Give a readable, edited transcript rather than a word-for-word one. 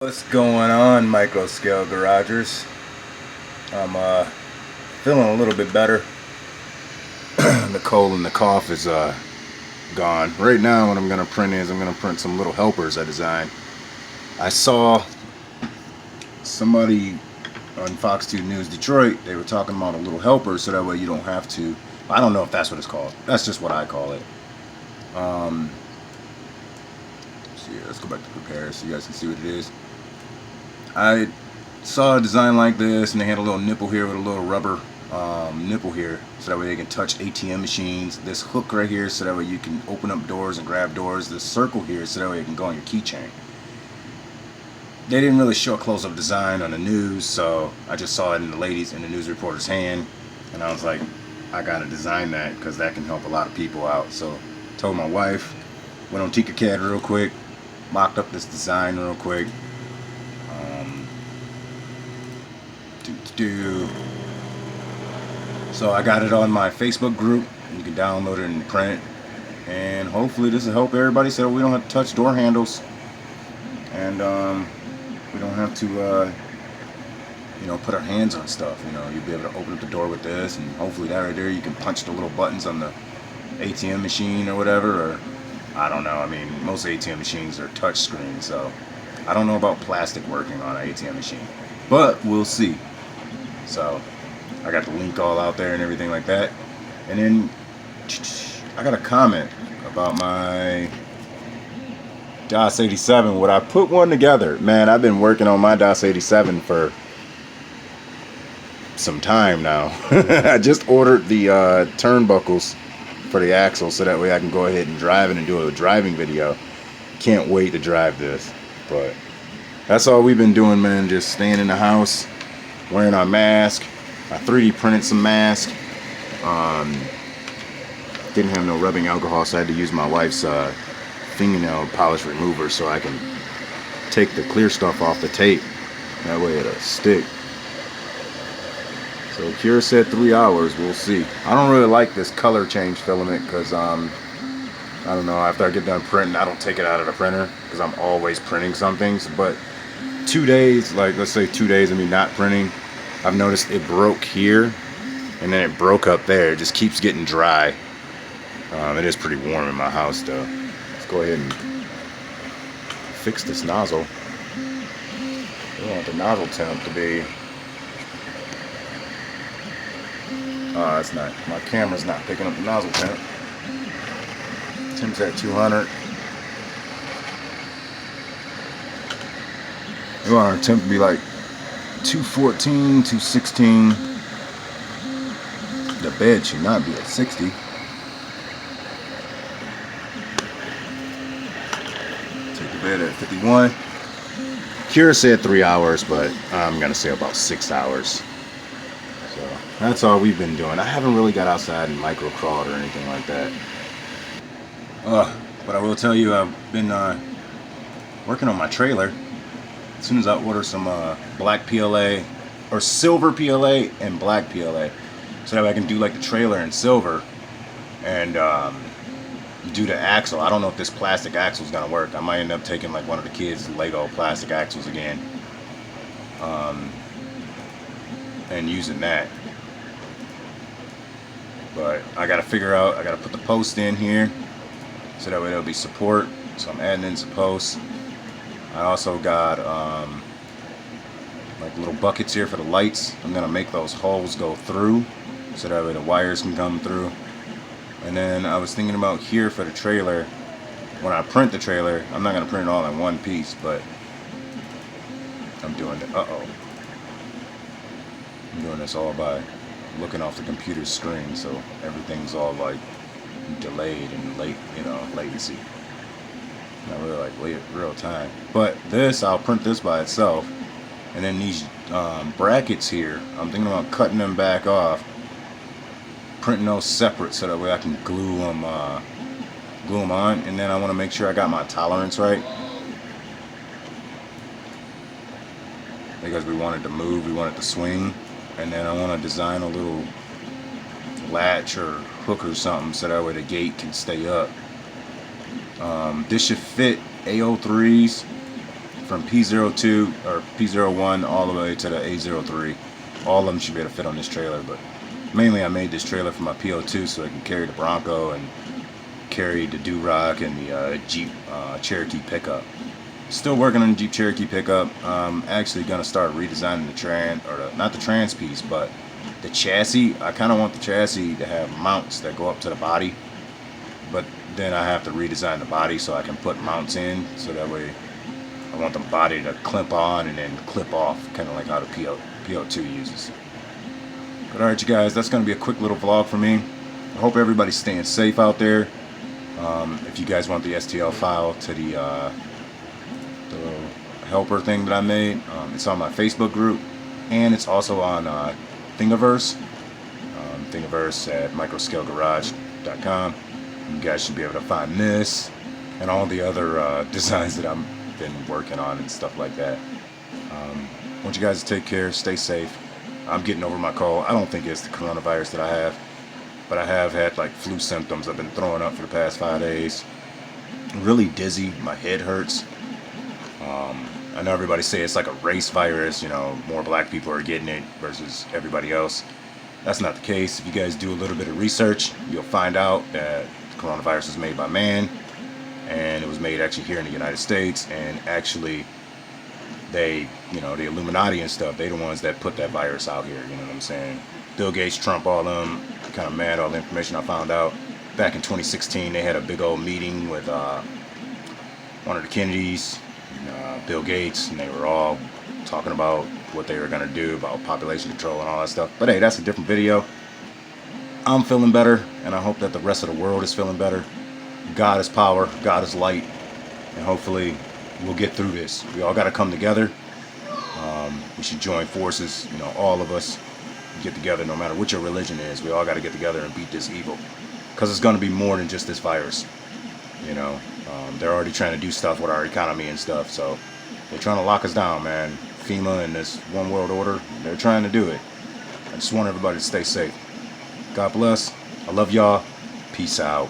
What's going on, micro scale garagers? I'm feeling a little bit better. The cold and the cough is gone. Right now what I'm gonna print is I'm gonna print some little helpers I designed. I saw somebody on Fox 2 News Detroit, they were talking about a little helper so that way you don't have to, I don't know if that's what it's called. That's just what I call it. So yeah, let's go back to prepare so you guys can see what it is. I saw a design like this, and they had a little nipple here with a little rubber nipple here, so that way they can touch ATM machines. This hook right here, so that way you can open up doors and grab doors. This circle here, so that way it can go on your keychain. They didn't really show a close-up design on the news, so I just saw it in the news reporter's hand, and I was like, I gotta design that because that can help a lot of people out. So told my wife, went on Tinkercad real quick, mocked up this design real quick. So I got it on my Facebook group. You can download it and print it, and hopefully this will help everybody so we don't have to touch door handles, and we don't have to put our hands on stuff. You'll be able to open up the door with this, and hopefully that right there you can punch the little buttons on the ATM machine or whatever, or I don't know. I mean, most ATM machines are touch screen, so I don't know about plastic working on an ATM machine, but we'll see. So I got the link all out there and everything like that. And then I got a comment about my DOS 87. Would I put one together? Man, I've been working on my DOS 87 for some time now. I just ordered the turnbuckles for the axle so that way I can go ahead and drive it and do a driving video. Can't wait to drive this. But that's all we've been doing, man. Just staying in the house, wearing our mask. I 3D printed some masks. Didn't have no rubbing alcohol, so I had to use my wife's fingernail polish remover so I can take the clear stuff off the tape. That way it'll stick. So Cure said 3 hours. We'll see. I don't really like this color change filament because I don't know. After I get done printing, I don't take it out of the printer because I'm always printing some things. But 2 days, like let's say 2 days of me not printing, I've noticed it broke here and then it broke up there. It just keeps getting dry. It is pretty warm in my house though. Let's go ahead and fix this nozzle. We want the nozzle temp to be it's not, my camera's not picking up the nozzle temp. Temp's at 200. We want our temp to be like 214, 216. The bed should not be at 60. Take the bed at 51. Kira said 3 hours, but I'm gonna say about 6 hours. So that's all we've been doing. I haven't really got outside and micro crawled or anything like that. But I will tell you, I've been working on my trailer. As soon as I order some black PLA or silver PLA and black PLA, so that I can do like the trailer in silver and do the axle. I don't know if this plastic axle is gonna work. I might end up taking like one of the kids' Lego plastic axles again and using that. But I gotta figure out, I gotta put the post in here so that way there'll be support. So I'm adding in some posts. I also got like little buckets here for the lights. I'm gonna make those holes go through so that way the wires can come through. And then I was thinking about here for the trailer. When I print the trailer, I'm not gonna print it all in one piece, but I'm doing it. I'm doing this all by looking off the computer screen, so everything's all like delayed and latency. Not really like real time. But this, I'll print this by itself, and then these brackets here, I'm thinking about cutting them back off, printing those separate so that way I can glue them on. And then I want to make sure I got my tolerance right, because we want it to move, we want it to swing. And then I want to design a little latch or hook or something so that way the gate can stay up. This should fit A03's from P02 or P01 all the way to the A03. All of them should be able to fit on this trailer, but mainly I made this trailer for my P02 so I can carry the Bronco and carry the Duroc and the Jeep Cherokee pickup. Still working on the Jeep Cherokee pickup. I'm actually gonna start redesigning the not the trans piece, but the chassis. I kind of want the chassis to have mounts that go up to the body, but then I have to redesign the body so I can put mounts in, so that way I want the body to clip on and then clip off, kind of like how the P02 uses. But alright, you guys, that's going to be a quick little vlog for me. I hope everybody's staying safe out there. If you guys want the STL file to the helper thing that I made, it's on my Facebook group, and it's also on Thingiverse. Thingiverse at microscalegarage.com. You guys should be able to find this and all the other designs that I've been working on and stuff like that. I want you guys to take care, stay safe. I'm getting over my cold. I don't think it's the coronavirus that I have, but I have had like flu symptoms. I've been throwing up for the past 5 days. I'm really dizzy. My head hurts. I know everybody say it's like a race virus, you know, more black people are getting it versus everybody else. That's not the case. If you guys do a little bit of research, you'll find out that the coronavirus was made by man, and it was made actually here in the United States, and actually they, you know, the Illuminati and stuff, they the ones that put that virus out here, you know what I'm saying? Bill Gates, Trump, all them, kind of mad, all the information I found out. Back in 2016, they had a big old meeting with one of the Kennedys, Bill Gates, and they were all talking about what they were going to do about population control and all that stuff. But hey, that's a different video. I'm feeling better, and I hope that the rest of the world is feeling better. God is power, God is light, and hopefully we'll get through this. We all got to come together. We should join forces, you know, all of us get together, no matter what your religion is. We all got to get together and beat this evil, because it's going to be more than just this virus. You know, they're already trying to do stuff with our economy and stuff, so they're trying to lock us down, man. FEMA and this one world order, they're trying to do it. I just want everybody to stay safe. God bless. I love y'all. Peace out.